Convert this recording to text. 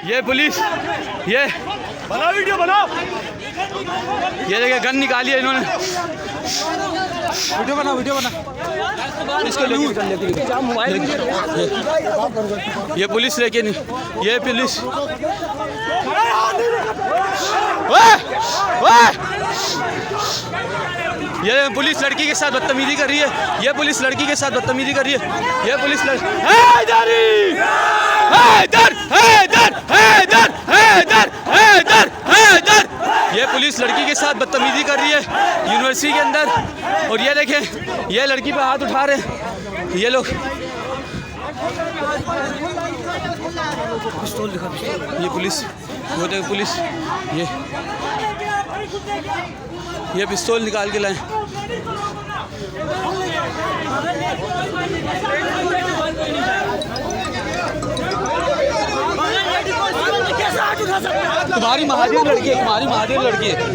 ये पुलिस, ये बनाओ वीडियो बनाओ, ये देखिए गन निकाली है इन्होंने। वीडियो बना इसको ये पुलिस लेके नहीं, ये पुलिस ये पुलिस लड़की के साथ बदतमीजी कर रही है। ये पुलिस लड़की के साथ बदतमीजी कर रही है। ये पुलिस ये पुलिस लड़की के साथ बदतमीजी कर रही है यूनिवर्सिटी के अंदर। और ये देखें, ये लड़की पे हाथ उठा रहे हैं ये लोग। पिस्तौल दिखा, ये पुलिस, वो देखो पुलिस, ये पिस्तौल निकाल के लाए। तुम्हारी महादेव लड़की है, तुम्हारी महादेव लड़की है।